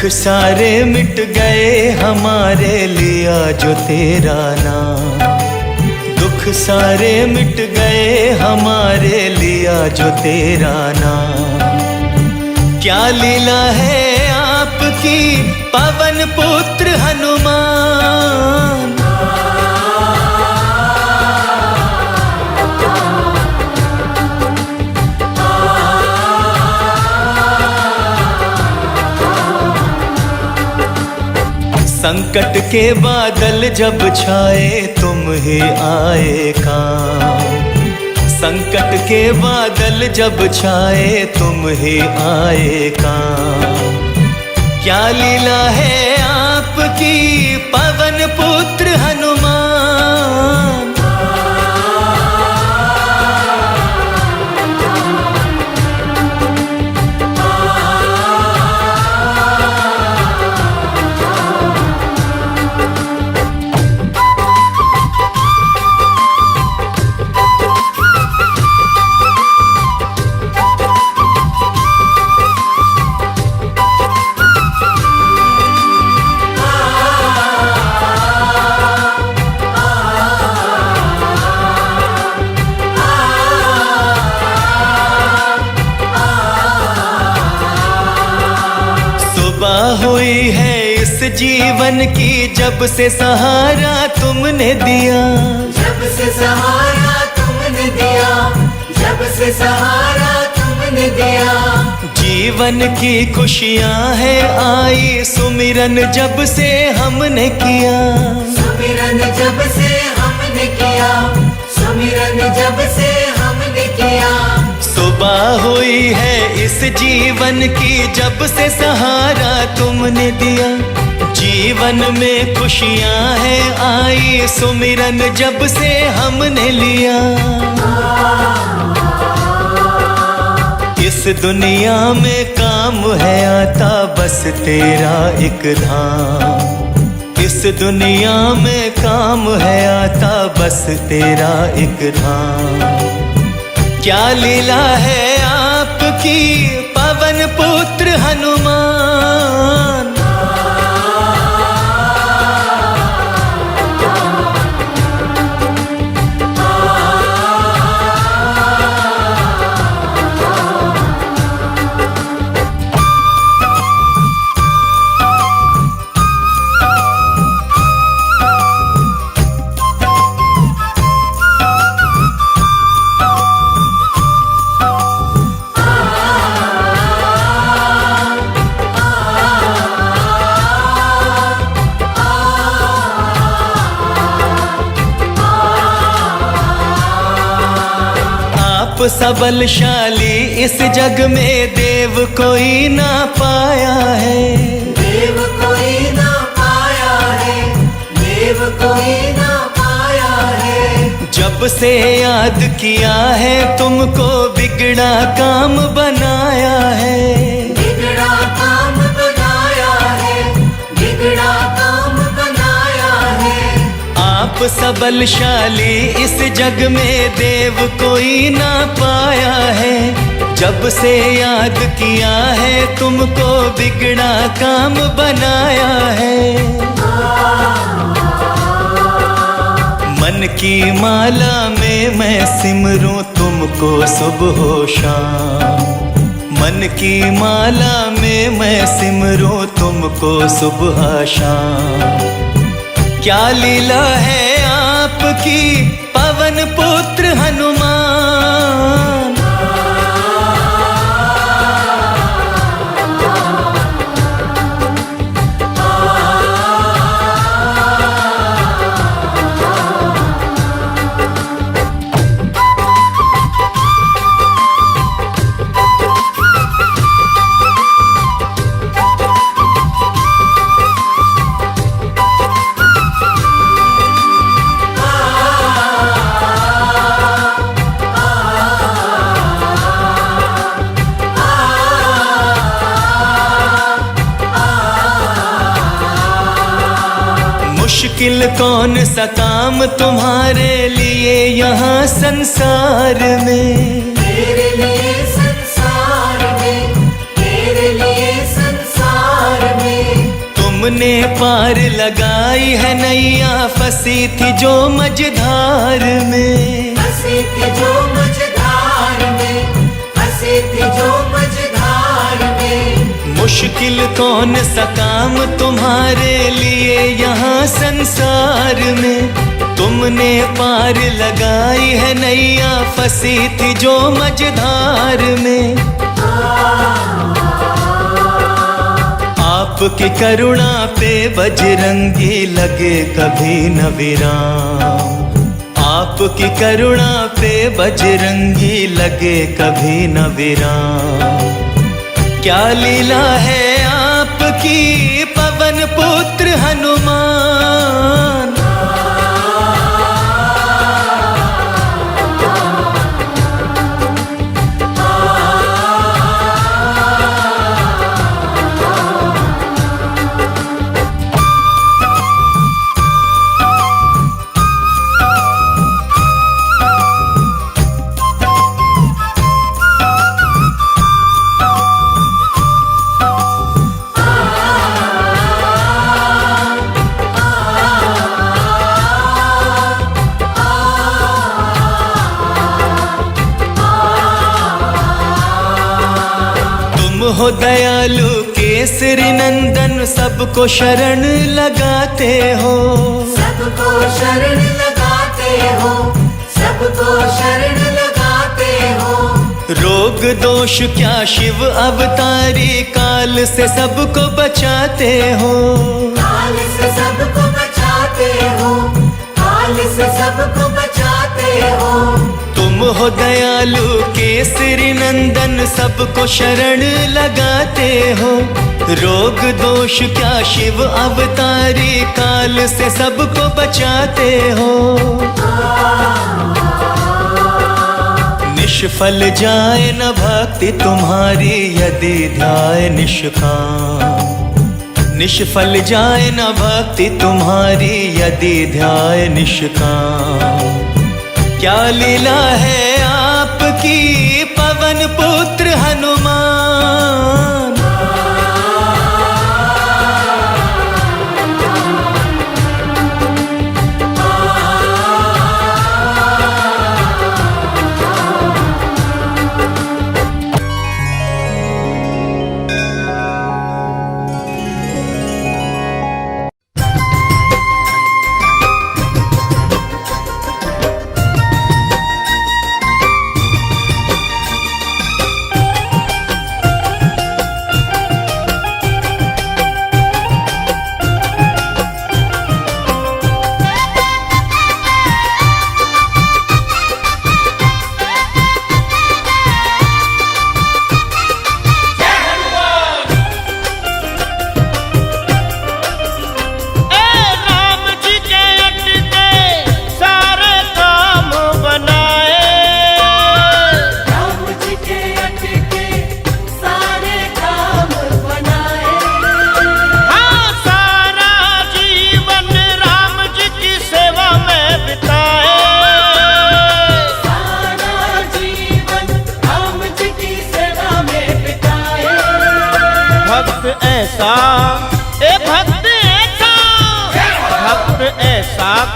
सारे मिट गए हमारे, लिया जो तेरा नाम। दुख सारे मिट गए हमारे, लिया जो तेरा नाम। क्या लीला है आपकी पवन पुत्र हनुमान। संकट के बादल जब छाए, तुम ही आए काम। संकट के बादल जब छाए, तुम ही आए काम। क्या लीला है आपकी पवन पुत्र हनुमान। हुई है इस जीवन की, जब से सहारा तुमने दिया। जब से सहारा तुमने दिया, जब से सहारा तुमने दिया। जीवन की खुशियाँ हैं आई, सुमिरन जब से हमने किया। सुमिरन जब से हमने किया, सुमिरन जब से हमने किया। सुबह हुई है इस जीवन की, जब से सहारा तुमने दिया। जीवन में खुशियाँ हैं आई, सुमिरन जब से हमने लिया। इस दुनिया में काम है आता, बस तेरा एक धाम। इस दुनिया में काम है आता, बस तेरा एक धाम। क्या लीला है आपकी पवन पुत्र हनुमान। सबलशाली इस जग में, देव कोई ना पाया है। देव कोई ना पाया है, देव कोई ना पाया है। जब से याद किया है तुमको, बिगड़ा काम बनाया है। बिगड़ा काम बनाया है, बिगड़ा काम बनाया है। आप सबलशाली इस जग में, देव कोई ना पाया है। जब से याद किया है तुमको, बिगड़ा काम बनाया है। मन की माला में मैं सिमरूं तुमको सुबह शाम। मन की माला में मैं सिमरूं तुमको सुबह शाम। क्या लीला है आपकी पवन पुत्र हनुमान। मुश्किल कौन सा काम तुम्हारे लिए यहाँ संसार में। तेरे लिए संसार में, तेरे लिए संसार में। तुमने पार लगाई है नैया, फंसी थी जो मझधार में। फंसी थी जो मझधार में, फंसी थी जो मझधार में। मुश्किल कौन सा काम तुम्हारे लिए यहाँ संसार में। तुमने पार लगाई है नैया, फंसी थी जो मझधार में। आपकी करुणा पे बजरंगी लगे कभी न विराम। आपकी करुणा पे बजरंगी लगे कभी न विराम। क्या लीला है आपकी पवन पुत्र हनुमान। हो दयालु केसरी नंदन, सबको शरण लगाते हो। सबको शरण लगाते हो, सबको शरण लगाते हो। रोग दोष क्या शिव अवतारी, काल से सबको बचाते हो। काल से सबको बचाते हो, काल से सबको बचाते हो। तुम हो दयालु केसरी नंदन, सबको शरण लगाते हो। रोग दोष क्या शिव अवतारी, काल से सबको बचाते हो। निष्फल जाए न भक्ति तुम्हारी, यदि ध्याय निष्काम। निष्फल जाए न भक्ति तुम्हारी, यदि ध्याय निष्काम। क्या लीला है आपकी पवन पुत्र हनुमान।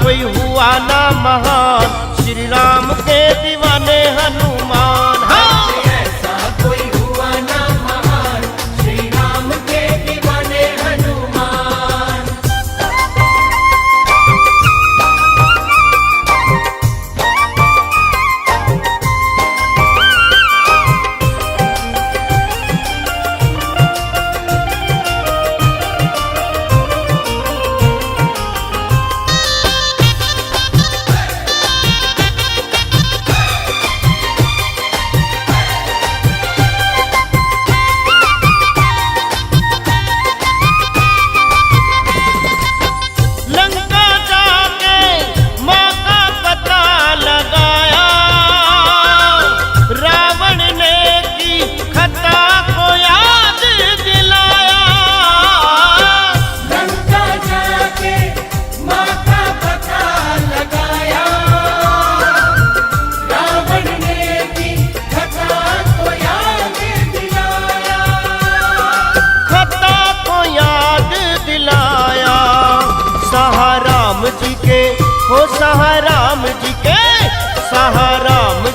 कोई हुआ ना महान, श्री राम के दीवाने हनुमान। हाँ ऐसा कोई हुआ ना महान, श्री राम के दीवाने हनुमान। सहाराम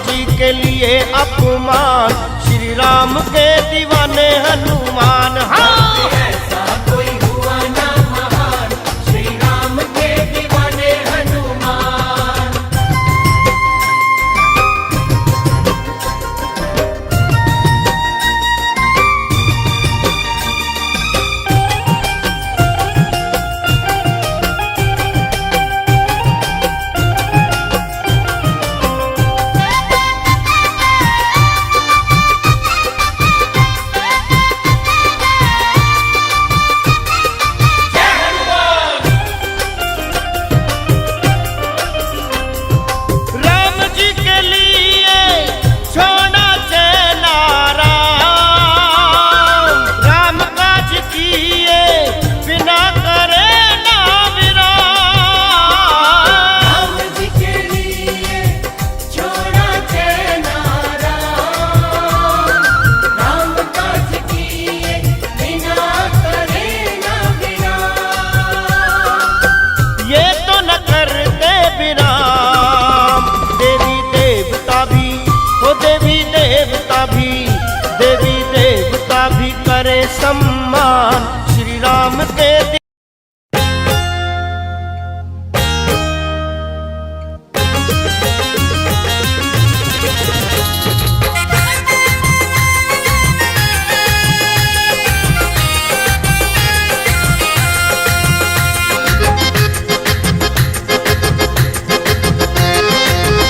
जी के लिए अपमान, श्री राम के दीवाने हनुमान। हाँ ऐसा कोई हुआ ना महान, श्री राम के दीवाने हनुमान। राम जी के लिए छोड़ा चला राम काज किए बिना करे ना विराम। राम जी के लिए छोड़ा चला राम काज किए बिना करे ना विराम। ये तो न करते विराम, देवी देवता भी, ओ देवी देवता भी करे सम्मान, श्री राम के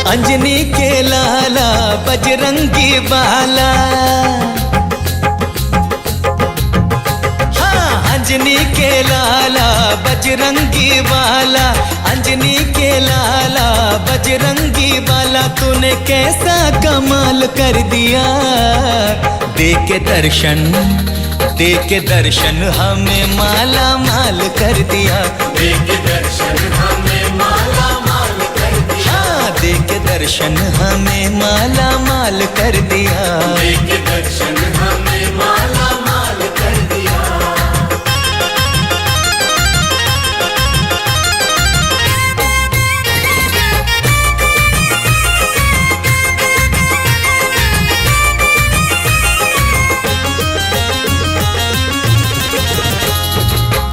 अंजनी के लाला बजरंगी बाला, हाँ अंजनी के लाला बजरंगी बाला, अंजनी के लाला बजरंगी बाला, तूने कैसा कमाल कर दिया। दे के दर्शन हमें माला माल कर दिया। दे के दर्शन हमें माला माल कर दिया। हाँ दे के दर्शन हमें माला माल कर दिया। दे के दर्शन हमें माला माल कर दिया।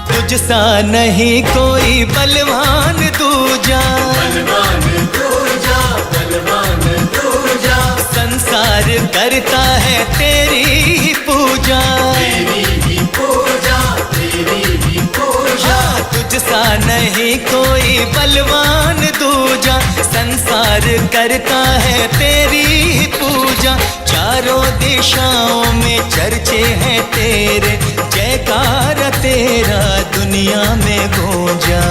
तुझसा नहीं कोई बलवान दूजा, बलवान दूजा, बलवान दूजा। संसार करता है तेरी ही पूजा। तेरी ही पूजा, तेरी ही पूजा। हाँ तुझसा नहीं कोई बलवान दूजा, संसार करता है तेरी ही पूजा। चारों दिशाओं में चर्चे हैं तेरे, जयकार तेरा दुनिया में गूंजा।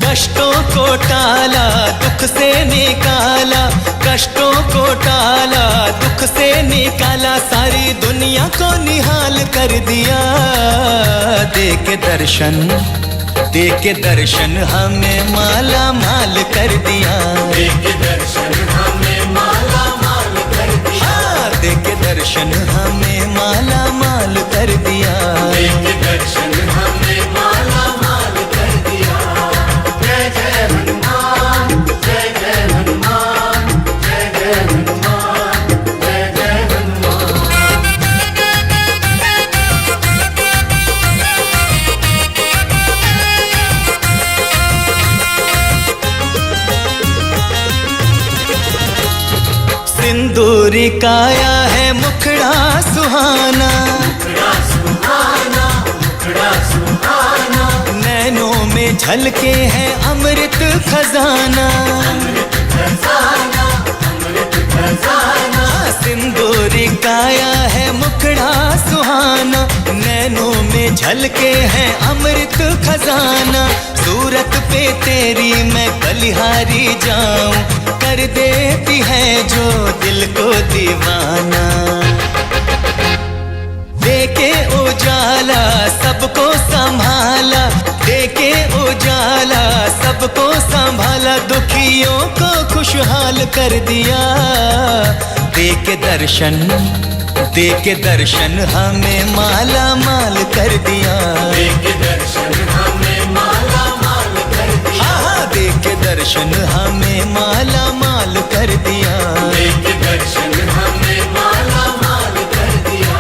कष्टों को टाला दुख से निकाला, कष्टों को टाला दुख से निकाला, सारी दुनिया को निहाल कर दिया। दे के दर्शन हमें माला माल कर दिया। दे के दर्शन हमें माला माल कर दिया। हाँ दे के दर्शन हमें माला माल कर दिया। दे के दर्शन हमें माला माल कर दिया। जय जय हनुमान, जय जय हनुमान, जय जय हनुमान, जय जय हनुमान। सिंदूरी काया है मुखड़ा सुहाना, मुखड़ा सुहाना, मुखड़ा सुहाना। नैनों में झलके है अमृत खजाना। अमृत खजाना, अमृत खजाना। सिंदूरी काया है मुखड़ा सुहाना, नैनों में झलके है अमृत खजाना। सूरत पे तेरी मैं बलिहारी जाऊं, कर देती है जो दिल को दीवाना। देके उजाला सबको संभाला, देके उजाला सबको संभाला, दुखियों को खुशहाल कर दिया। देके दर्शन हमें माला माल कर दिया। दे के दर्शन हमें माला माल कर दिया। हाँ दर्शन हमें माला माल कर दिया। देके दर्शन हमें माला माल कर दिया।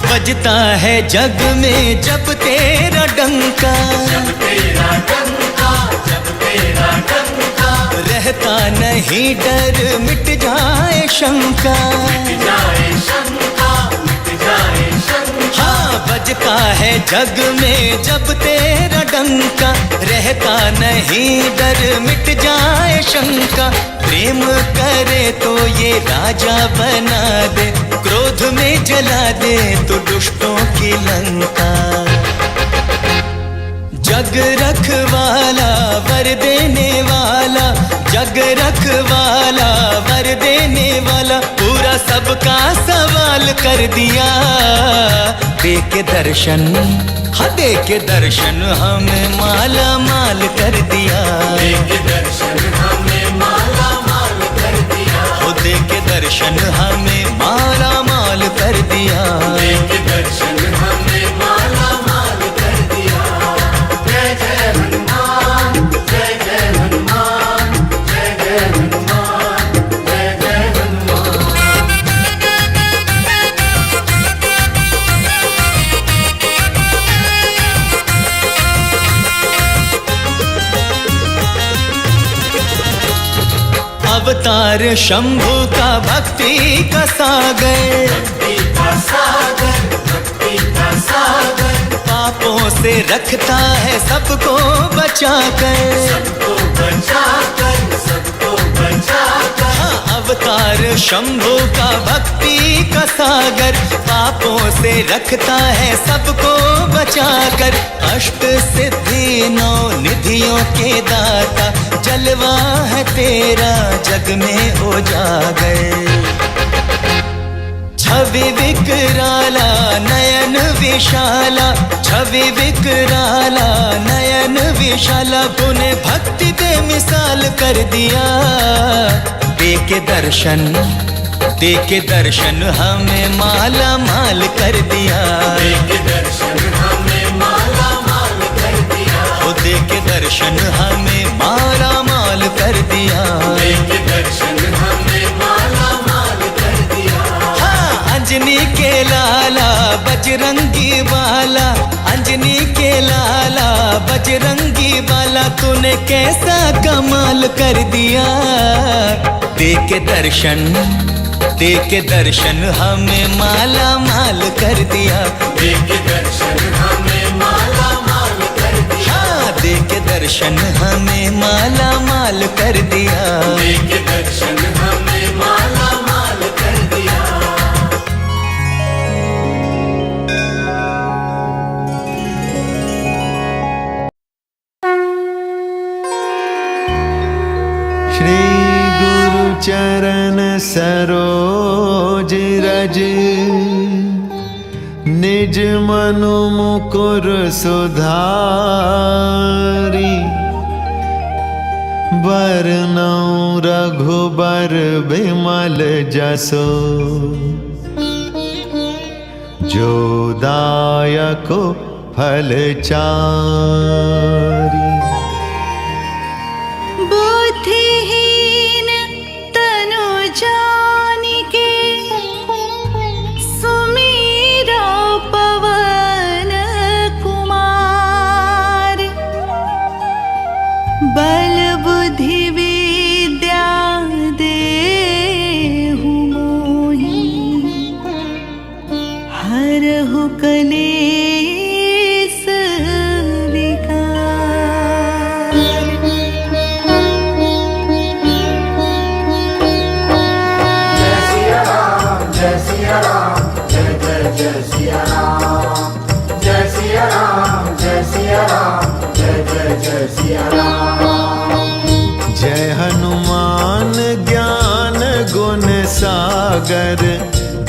बजता है जग में जब तेरा डंका, जब तेरा डंका, जब तेरा डंका, रहता नहीं डर मिट जाए शंका। मिट जाए शंका, मिट जाए शंका। हाँ, बजता है जग में जब तेरा डंका, रहता नहीं डर मिट जाए शंका। प्रेम करे तो ये राजा बना दे, क्रोध में जला दे तो दुष्टों की लंका। जग रखवाला वर देने वाला, जग रखवाला वर देने वाला, पूरा सबका सवाल कर दिया। दे के दर्शन, हाँ दे के दर्शन हमें माला माल कर दिया। देके दर्शन हमें माला माल कर दिया। हो दे के दर्शन हमें माला माल कर दिया। देके दर्शन हमें माला माल कर दिया। जय जय हनुमान, जय जय हनुमान, जय जय हनुमान, जय जय हनुमान। अवतार शंभु का भक्ति का सागर, भक्ति का सागर, भक्ति का सागर, पापों से रखता है सबको बचाकर। सबको बचाकर, सबको बचाकर। हाँ, अवतार शंभु का भक्ति का सागर, पापों से रखता है सबको बचाकर। अष्ट सिद्धि नौ निधियों के दाता, जलवा है तेरा जग में उजागर। छवि विकराला नयन विशाला, छवि विकराला नयन विशाला, तूने भक्ति दे मिसाल कर दिया। दे के दर्शन, दे के दर्शन हमें माला माल कर दिया। देके दर्शन हमें माला माल कर दिया। ओ दे के दर्शन हमें माला माल कर दिया। देके दर्शन हमें माला माल कर दिया। हाँ, अंजनी के लाला बजरंगी वाला, अंजनी के लाला बजरंगी वाला, तूने कैसा कमाल कर दिया। दे के दर्शन, दे के दर्शन हमें माला माल कर दिया। देके दर्शन हमें माला माल कर दिया। हाँ, दे के दर्शन हमें माला माल कर दिया। देके दर्शन हमें माला माल कर दिया। श्री गुरु चरण सरोज रज, निज मनु मुकुर सुधारी। बरनउँ रघुबर बिमल जसो, जो दायक फल चारि। बुद्धिहीन तनु जानिके, सुमीरा पवन कुमार। बल बुद्धि विद्या देहु मोहि, हरहु कलेस विकार। जय सिया राम, जय सिया राम, जय जय जय सिया राम। जय सिया राम, जय सिया राम, जय जय जय सिया राम। जय हनुमान ज्ञान गुण सागर,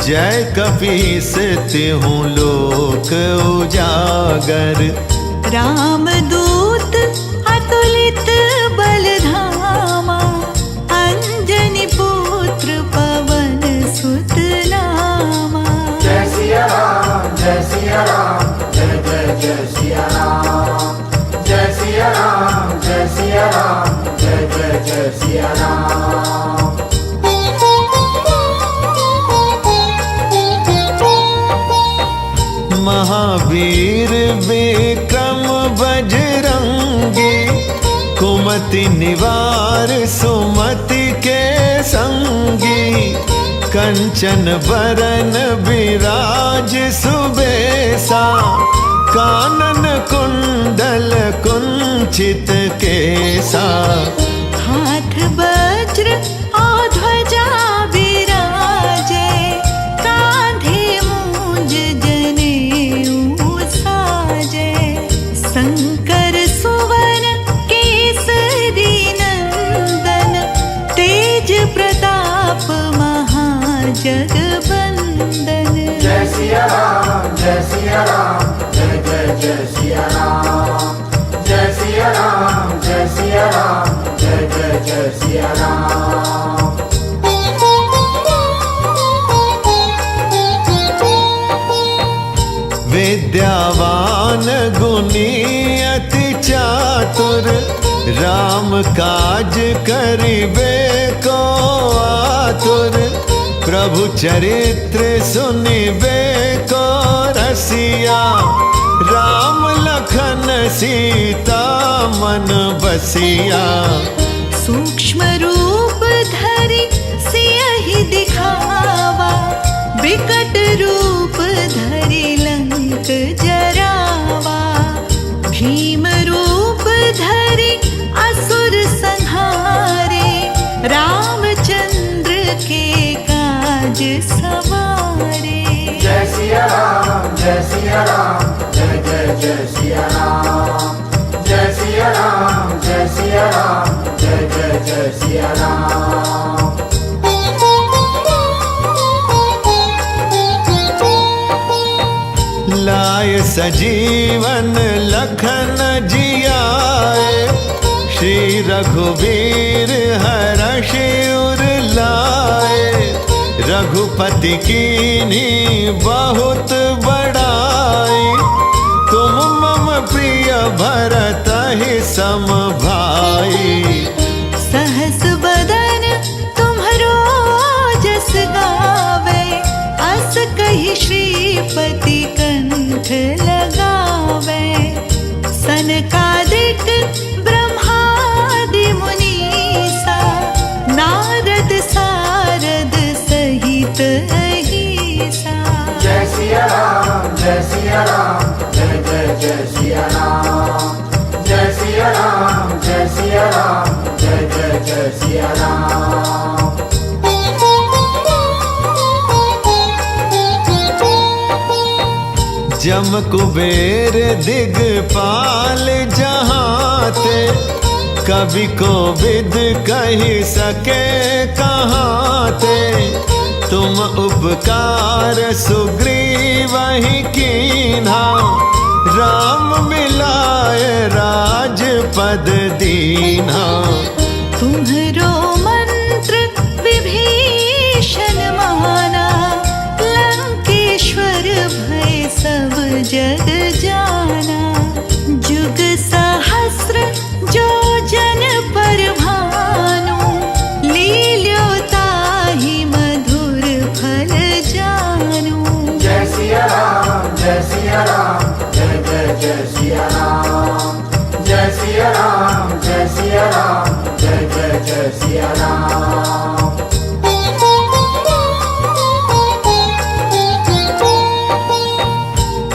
जय कपीस तिहु लोक उजागर। रामदूत अतुलित जय सिया राम। महावीर विक्रम बजरंगी, कुमति निवार सुमति के संगी। कंचन बरन विराज सुबेसा, कानन कुंडल कुंचित केसा। हाथ वज्र और ध्वजा विराजे, कांधे मूंज जनेऊ साजे। शंकर सुवन केसरी नंदन, तेज प्रताप महाजगबंदन। जय सिया राम, जय सिया राम, जय जय जय सिया राम। जय सिया राम, जय सिया राम, जय जय जय सिया राम। विद्यावान गुणी अति चातुर, राम काज करिबे को आतुर। प्रभु चरित्र सुनिबे को रसिया, राम लखन सीता मन बसिया। सूक्ष्म रूप धरि सियहि दिखावा, विकट रूप धरि लंक जरावा। भीम रूप धरि असुर संहारे, रामचंद्र के काज सवारे। जय सिया राम, जय सिया राम, जय जय जय सिया राम। जय सिया राम, जय सिया राम, जय जय जय सिया राम। लाय सजीवन लखन जियाए, श्री रघुवीर हरष उर लाए। रघुपति कीन्ही बहुत बड़ाई, तुम मम प्रिय भरतहि सम भाई। सहस बदन तुम्हरो जस गावे, अस कहि श्रीपति कंठ लगावे। सनकादिक ब्रह्मादि मुनीसा, नारद सारद सहित अहिसा। जय सिया राम, जय सिया राम, जय जय जय सिया राम। जय सिया राम, जय सिया राम, जय जय जय सिया राम। जम कुबेर दिगपाल जहाते, कवि को विद कही सके कहाते। तुम उपकार सुग्रीवहि कीन्हा, राम मिलाए राजपद दीन्हा। तुम्हरो मंत्र विभीषण माना, लंकेश्वर भय सब जग जाना। जुग सहस्र जो जन पर भानु, लील्यो ताहि मधुर फल जानू। जय सिया राम, जय सिया राम, जय जय जय सिया राम। जय सिया राम, जय सिया राम, जय जय जय सिया राम।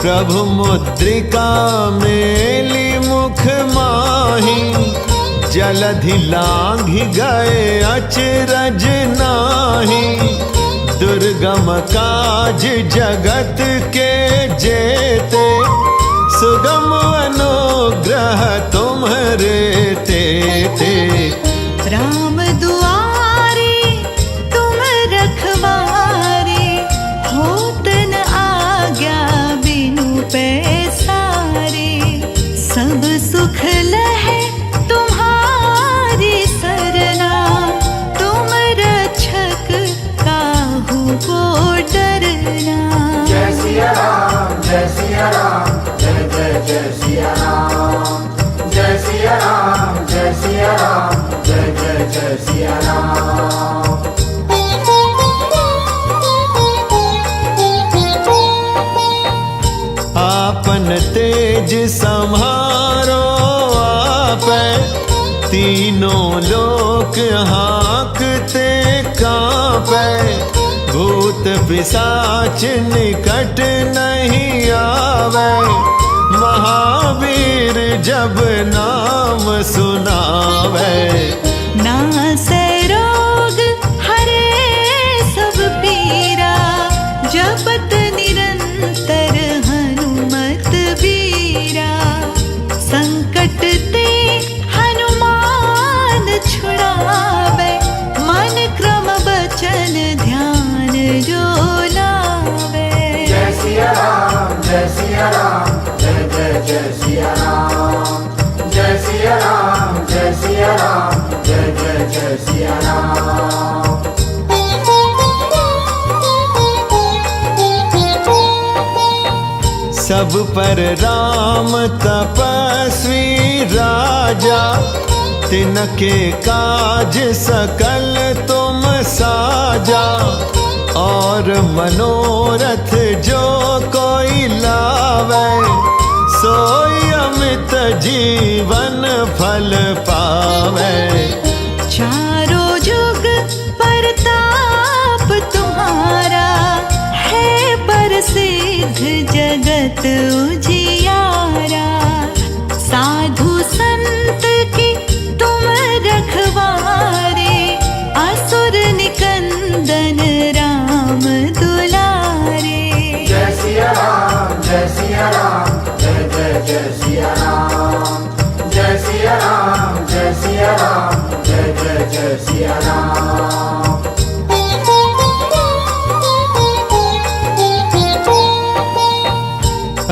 प्रभु मुद्रिका मेली मुख माही, जलधि लांघि गए अचरज नाही। दुर्गम काज जगत के जेते, सुगम अनुग्रह तुम्हरे तेते। राम दुआरे तुम रखवारे, होत न आज्ञा बिनु पैसारे। सब सुख लहे तुम्हारी सरना, तुम रक्षक काहू को डरना। जय सिया राम, जय सिया राम, जय जय जय सिया राम। जय सिया राम, जय सिया राम, जय जय जय सिया राम। आपन तेज सम्हारो आपै, तीनों लोक हाँकते कांपै। भूत पिशाच निकट नहीं आवे, महावीर जब नाम सुनावे। नासै रोग हरे सब पीरा, जपत निरंतर हनुमत बीरा। संकट ते हनुमान छुड़ावे, मन क्रम बचन ध्यान जो लावे। जय सिया राम, जय सिया राम, जय जय जय सिया राम। जय सिया राम, जय सिया राम, जय जय जय सिया राम। सब पर राम तपस्वी राजा, तिनके काज सकल तुम साजा। और मनोरथ जो कोई लावे, सोई अमित जीवन फल पावे। चारों जुग परताप तुम्हारा, है प्रसिद्ध जगत उजियारा। साधु संत की तुम रखवारे, असुर निकंदन राम दुलारे। जय सिया राम, जय सिया राम, जय जय जय सिया राम। जय सिया राम, जय सिया राम, जय जय जय सिया राम।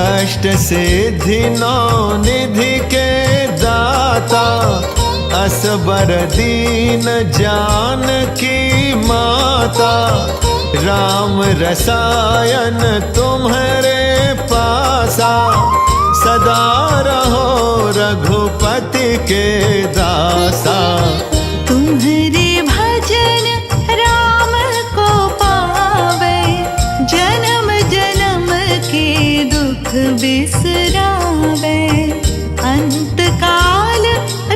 अष्ट सिद्धि नौ निधि के दाता, असबर दीन जानकी माता। राम रसायन तुम्हारे पासा, सदा रहो रघुपति के दासा। तुम्हारे भजन राम को पावे, जन्म जन्म के दुख बिसरावे। अंत काल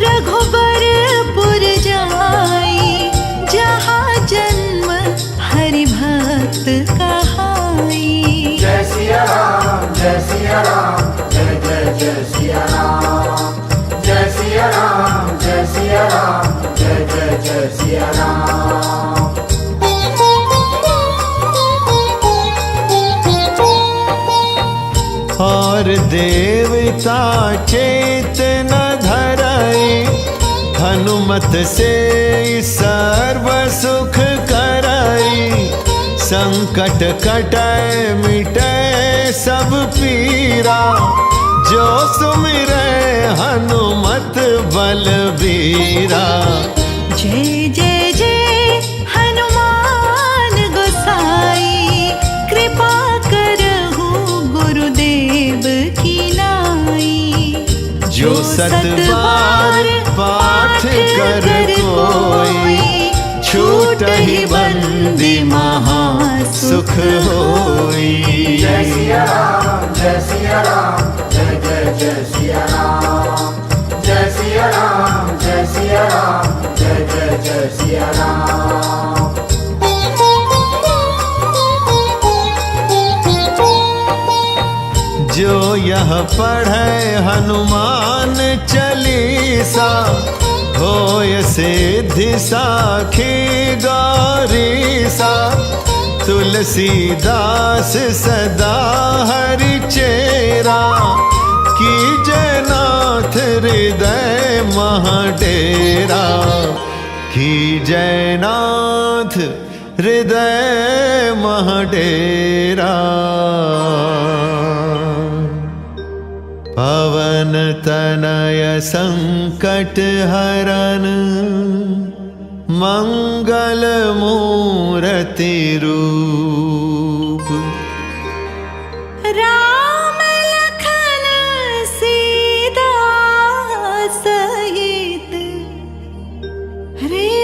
रघुबरपुर जाई, जहाँ जन्म हरि भक्त कहाई। जय सिया राम, जय सिया राम, जय जय जय सिया राम। जय सिया राम, जय सिया राम, जय जय जय सिया राम। और देवता चेत न धरई, हनुमत से सर्व सुख करई। संकट कटै मिटै सब पीरा, जो सुमिरै हनुमत बलबीरा। जय जय जय हनुमान गोसाई, कृपा करहु गुरुदेव की नाई। जो सत बार पाठ कर कोई, छूटहि बंदी महा सुख होई। जय सिया राम, जय सिया राम, जय जय जय सिया राम। जय सिया राम, जय सिया राम, जय जय जय सिया राम। जो यह पढ़े हनुमान चालीसा, होय सिद्धि साखी गौरीसा। तुलसीदास सदा हरि चेरा, कीजय नाथ हृदय महडेरा। कीजय नाथ हृदय महडेरा। पवन तनय संकट हरन, मंगल मूर्ति रूप। राम लखन सीता सहित, हृदय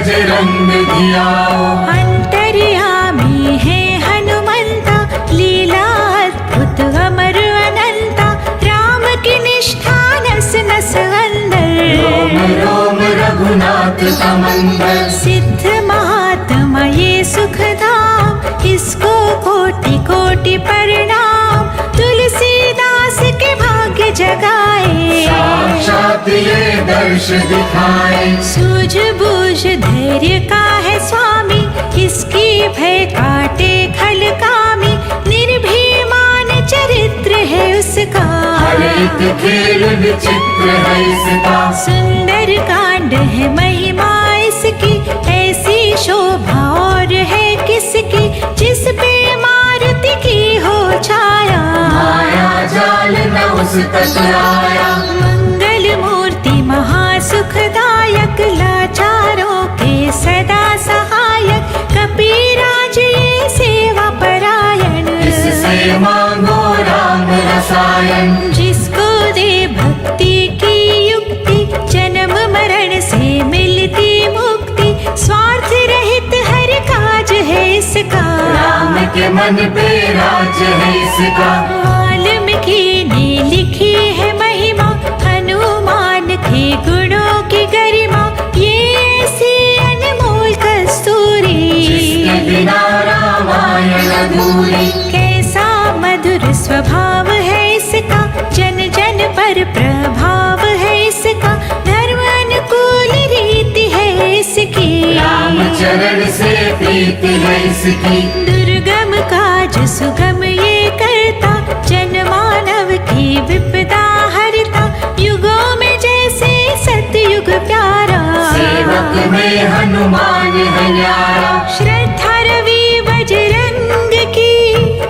बजरंग धियाओ। अंतर्यामी है हनुमंता, लीला अद्भुत अमर अनंता, राम की निष्ठा नस नस अंदर, रोम रोम रघुनाथ का मंदिर। सिद्ध महात्मा ये सुख धाम, इसको कोटि कोटि प्रणाम, तुलसीदास के भाग्य जगाए, साक्षात ये दर्श दिखाए। सूझबूझ धैर्य का है स्वामी, इसकी भय काटे खल कामी, निर्भीमान चरित्र है उसका, हर एक खेल विचित्र है इसका। सुंदर कांड है महिमा इसकी, ऐसी शोभा और है किसकी, जिस पे मारुति की हो छाया, माया जाल न उस तक आया। मंगल मूर्ति महासुखदायक, लाचारों के सदा सहायक, कपीराज ये सेवा परायण, इससे मांगो राम रसायन। जिसको दे भक्ति की युक्ति, जन्म मरण से मिलती मुक्ति, स्वार्थ रहित हर काज है इसका, राम के मन पे राज है इसका। वाल्मीकि ने लिखी है महिमा, हनुमान के गुणों की गरिमा, ये ऐसी अनमोल कस्तूरी, जिसके बिना रामायण अधूरी। कैसा मधुर स्वभाव है इसका, जन जन पर प्रभाव है इसका, धर्म अनुकूल रीति है इसकी, रामचरण से प्रीति है इसकी। दुर्गम काज सुगम ये करता, जन मानव की विपदा हरता, युगों में जैसे सतयुग प्यारा, सेवक में हनुमान है न्यारा। श्रद्धा रवि बजरंग की,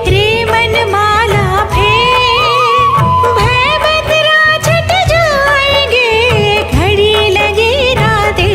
रे मन माला फेर, भय बदरा छट जाएंगे, घड़ी लगे ना दे,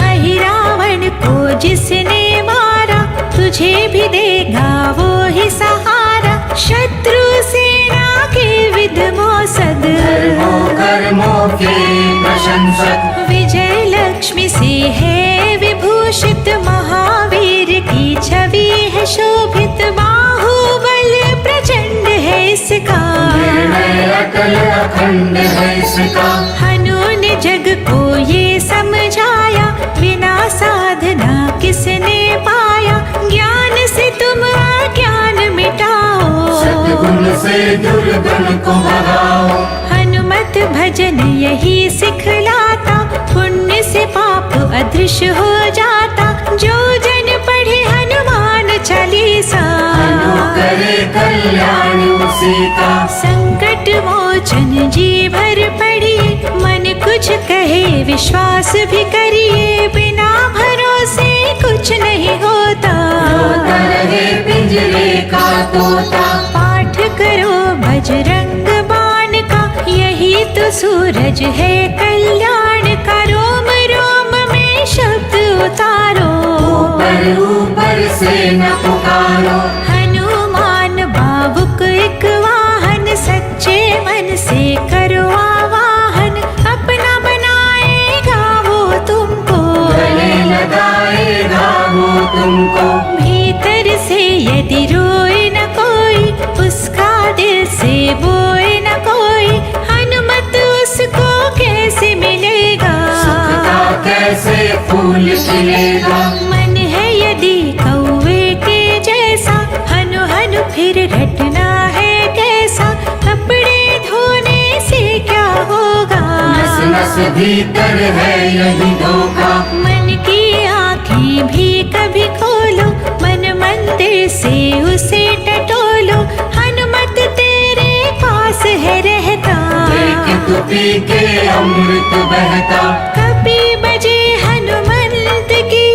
अहि रावण को जिसने मारा, तुझे भी देगा वो ही सहारा, शत्रु सेना के विधमो सद, धर्मों कर्मों के प्रशंसक। विजय लक्ष्मी से है विभूषित, महावीर की छवि है शोभित, बाहुबल प्रचंड है इसका, निर्णय अटल अखंड है इसका। हनु ने जग को ये समझाया, बिना साधना किसने पाया, ज्ञान से तुम अज्ञान मिटाओ, सद्गुण से दुर्गुण को भगाओ। हनुमत भजन यही सिखलाता, पुण्य से पाप अदृश्य हो जाता, जो जन पढ़े हनुमान चालीसा, हनु करे कल्याण उसी का। संकट मोचन जी भर पड़िए, मन कुछ कहे विश्वास भी करिए, बिना भरोसे कुछ नहीं होता, रोता रहे पिंजरे का तोता। पाठ करो बजरंग बाण का, यही तो सूरज है कल्याण का, रोम रोम में शब्द उतारो, ऊपर ऊपर से न पुकारो। हनुमान भावुक एक वाहन, सच्चे मन से करो आवाहन, अपना बनाएगा वो तुमको, गले लगाएगा वो तुमको। भीतर से यदि रोए न कोई, उसका दिल से बोए न कोई, हनुमत उसको कैसे मिलेगा, सुख का कैसे फूल खिलेगा। मन है यदि कौवे के जैसा, हनु हनु फिर रटना है कैसा, कपड़े धोने से क्या होगा, नस नस भीतर है यही धोखा। मन की आँखें भी कभी खोलो, मन मंदिर से उसे टटोलो, हनुमत तेरे पास है रहता, एक तू पी के अमृत बहता। कभी बजे हनुमंत की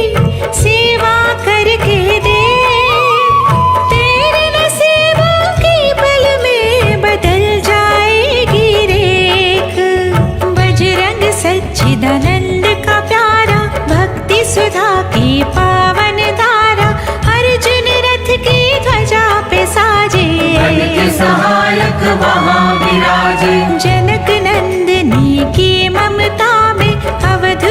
सेवा करके दे, तेरे नसीबों की पल में बदल जाएगी रेख, बजरंग सच्चिदानंद का प्यारा, भक्ति सुधा की पावन धारा, अर्जुन रथ की ध्वजा पे साजे, बन के सहायक वहाँ विराजे। जनक नंदिनी की ममता में, अवध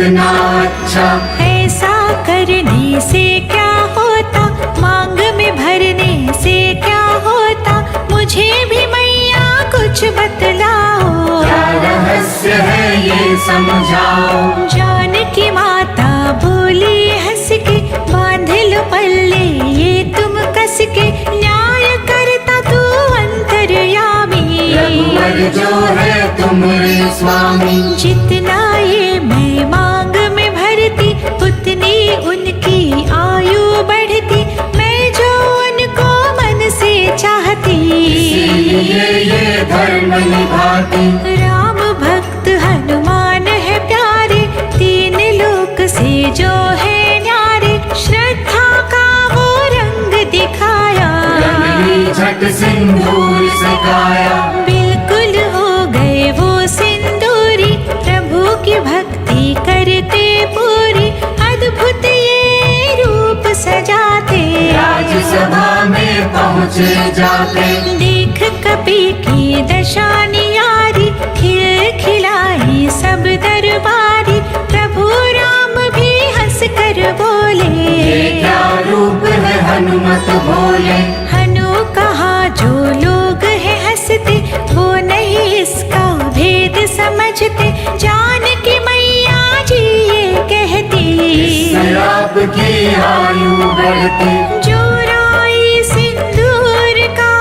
कितना अच्छा। ऐसा करने से क्या होता, मांग में भरने से क्या होता, मुझे भी मैया कुछ बतलाओ। क्या रहस्य है ये समझाओ। जानकी माता बोली हंस के, बांध लो पल्ले ये तुम कस के, न्याय करता तू अंतर्यामी। रघुवर जो है तुम्हारे स्वामी। जितना ये मैं मांग में भरती, उतनी उनकी आयु बढ़ती, मैं जो उनको मन से चाहती, इसीलिए ये धर्म निभाती। राम भक्त हनुमान है प्यारे, तीन लोक से जो है न्यारे, श्रद्धा का वो रंग दिखाया। रंगली झट सिंदूर से काया। बिल्कुल हो गए वो सिंदूरी, प्रभु की भक्ति करते पूरी, अद्भुत ये रूप सजाते। राजसभा में पहुँचे जाते। देख कपि की दशा नियारी, खिल खिलाई सब दरबारी, प्रभु राम भी हंस कर बोले। ये क्या रूप है हनुमत बोले। हनु कहा जो लोग हैं हंसते, वो नहीं इसका भेद समझते, जानकी मैया जी ये कहती। इससे आपकी आयु बढ़ती। जो राई सिंदूर का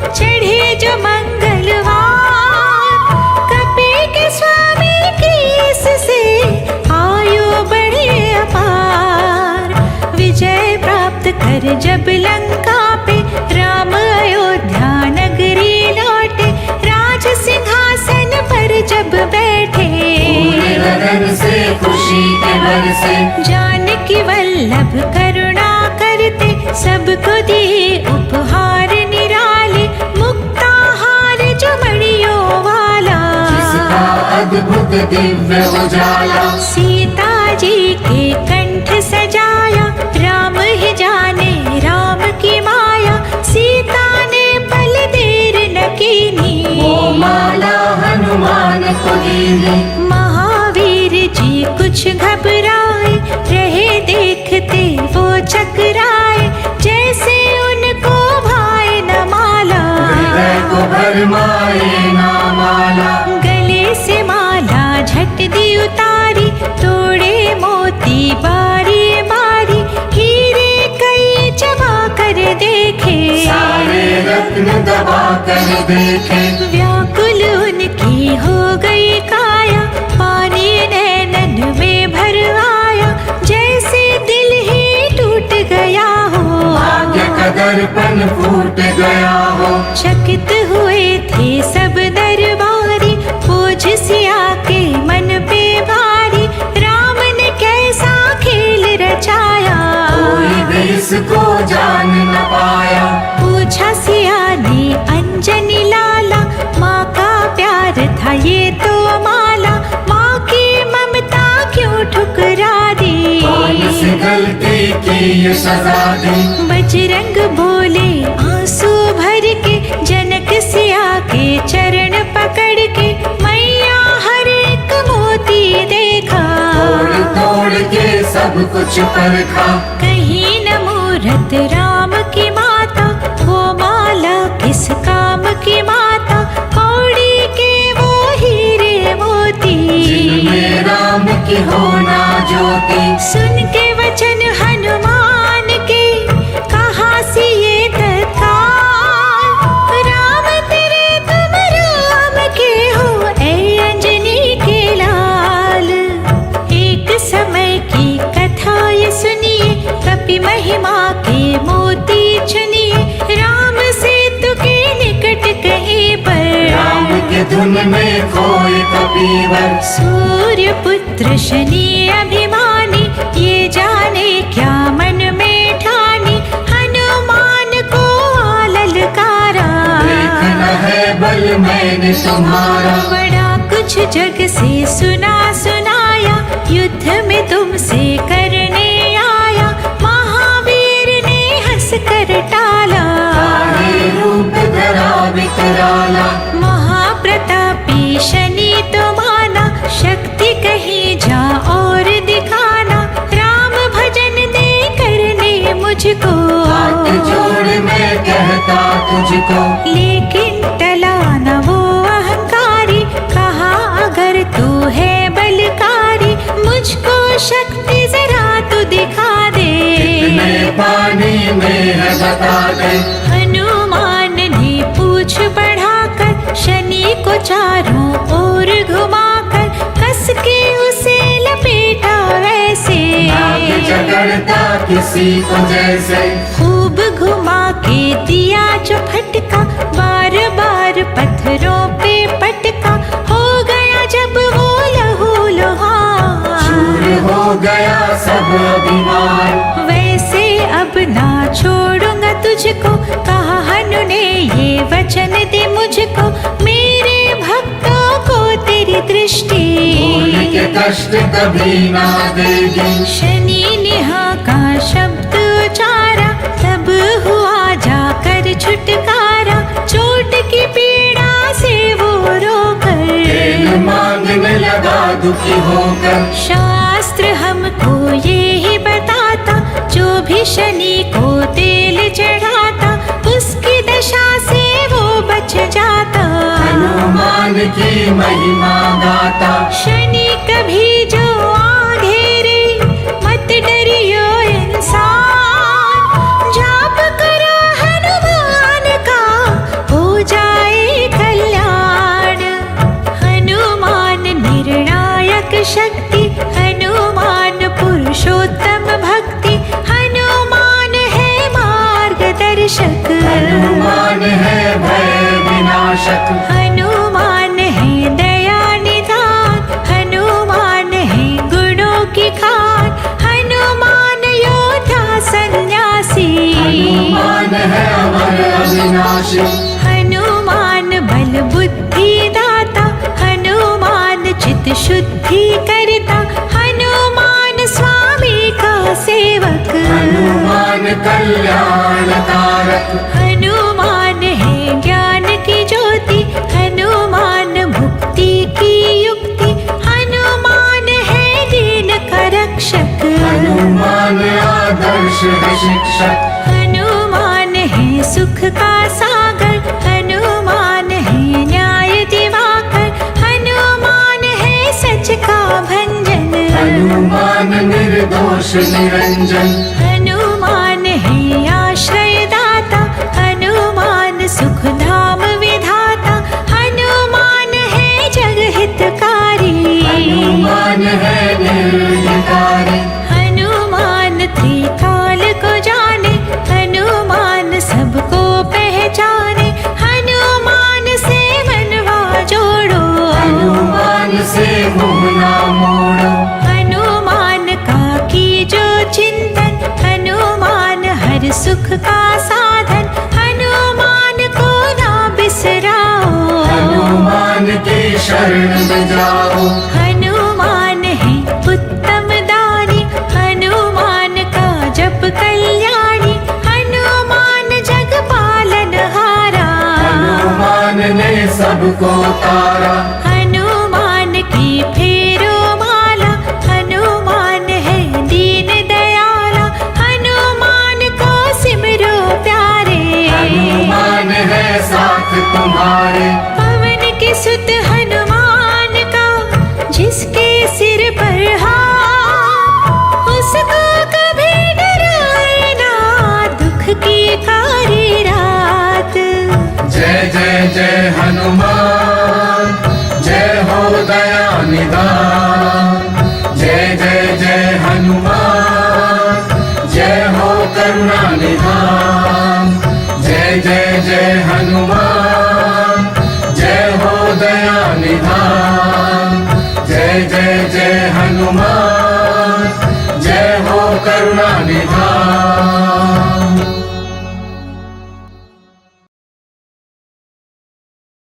चढ़े जो मंगलवार, कपि के स्वामी की इससे आयु बढ़े अपार। विजय प्राप्त कर जब लंका पे, राम अयोध्या नगरी लौटे, राज सिंहासन पर जब बैठे, पूरे लगन से खुशी के बरसे। जानकी वल्लभ करुणा करते, सबको दिए उपहार निराले, मुक्ताहार जो मणियों वाला, जिसका अद्भुत दिव्य उजाला। सीता जी के कंठ सजाया, राम ही जाने राम की माया, सीता ने पल देर न कीनी, वो माला हनुमान को दीनी। महावीर जी कुछ घबराए, रहे देखते वो चकराए, जैसे उनको भाए न माला। हृदय को भरमाए ना माला। गले से माला झट दी उतारी, तोड़े मोती बारी बारी, हीरे कई चबा कर देखे, सारे रत्न दबा कर देखे। व्याकुल उनकी हो गई काया, पानी नैनन में भर आया, जैसे दिल ही टूट गया हो, भाग्य का दर्पण फूट गया हो। चकित हुए थे सब दरबारी, बोझ सिया के मन पे भारी, राम ने कैसा खेल रचाया, कोई भी इसको जान न पाया। पूछा सिया ने अंजनी लाला, माँ का प्यार था ये तो माला, माँ की ममता क्यों ठुकरा दी, कौन सी गलती की ये सजा दी। बजरंग बोले आंसू भर के, जनक सिया के चरण पकड़ के, मैया हर एक मोती देखा, तोड़ तोड़ के सब कुछ परखा। कहीं न मूरत राम की माता, वो माला किस काम की माता, कौड़ी के वो हीरे मोती, जिनमें राम की होना ज्योति। सुन के वचन हनुमान के, कहा सी ये तत्काल, राम तेरे तुम राम के हो, ऐ अंजनी के लाल। एक समय की कथा ये सुनिए, कपि महिमा के मोती चुनिए, राम सेतु के निकट कहीं पर, राम के धुन में खोए कपीवर। सूर्य पुत्र शनि अभिमानी, ये जाने क्या मन में ठानी, हनुमान को ललकारा, देखना है बल मैंने तुम्हारा। बड़ा कुछ जग से सुना सुनाया, युद्ध में तुमसे करने आया, महावीर ने हंस कर टाला, काहे रूप धरा विकराला। महाप्रतापी शनि तो माना, शक्ति कहीं जा और पुकारे। हनुमान ने पूछ बढ़ाकर शनि को चारों ओर घुमाकर कस के उसे लपेटा वैसे। नाग जगड़ता किसी को जैसे। खूब घुमा के दिया जो फटका बार बार पत्थरों पे पटका। हो गया जब वो लहू लुहान। चूर हो गया सब अभिमान। वैसे अब ना छोड़ूंगा तुझको कहा हनु ने ये वचन दे मुझको। मेरे भक्तों को तेरी दृष्टि भूल के कष्ट कभी ना देगी। शनि ने हाँ का शब्द उचारा तब हुआ जाकर छुटकारा। चोट की पीड़ा से वो रोकर तेल मांगने लगा दुखी होकर। शास्त्र हमको ये ही बताता जो भी शनि को तेल चढ़ाता उसकी दशा से वो बच जाता। हनुमान की महिमा गाता। शनि कभी जो आघेरे मत डरियो इंसान। जाप करो हनुमान का हो जाए कल्याण। हनुमान निर्णायक शक्ति हनुमान पुरुषोत्तम भक्ति। हनुमान है मार्गदर्शक। हनुमान है भय विनाशक। हनुमान है दया निधान। हनुमान है गुणों की खान। हनुमान योद्धा सन्यासी। हनुमान है अमर अविनाशी। हनुमान बल बुद्धि दाता। हनुमान चित शुद्धि करता। हनुमान स्वामी का सेवक। हनुमान कल्याण कारक। हनुमान है ज्ञान की ज्योति। हनुमान मुक्ति की युक्ति। हनुमान है दीन का रक्षक। हनुमान आदर्श है शिक्षक। हनुमान है सुख का सागर। हनुमान है न्याय दिवाकर। हनुमान है सच का भंजन। हनुमान निर्दोष निरंजन। हनुमान है आश्रय दाता। हनुमान सुख धाम विधाता। हनुमान है जग हितकारी। हनुमान है निर्विकारी। हनुमान त्रिकाल को जाने। हनुमान सबको पहचाने। हनुमान से मनवा जोड़ो। हनुमान से मुँह ना मोड़ो। हनुमान का की जो चिंतन। हनुमान हर सुख का साधन। हनुमान को ना बिसराओ। हनुमान की शरण में जाओ। हनुमान है उत्तम दानी। हनुमान का जप कल्याणी। हनुमान जग पालन हारा। हनुमान ने सबको तारा। हनुमान की फेरो माला। हनुमान है दीन दयाला। हनुमान को सिमरो प्यारे। हनुमान है साथ तुम्हारे। पवन के सुत हनुमान का जिसके सिर पर हाथ उसको कभी डराए ना दुख की कारी रात। जय जय जय हनुमान। जय हो दया निधान। जय जय जय हनुमान। जय हो करुणा निधान। जय जय जय हनुमान। जय हो दया निधान। जय जय जय हनुमान।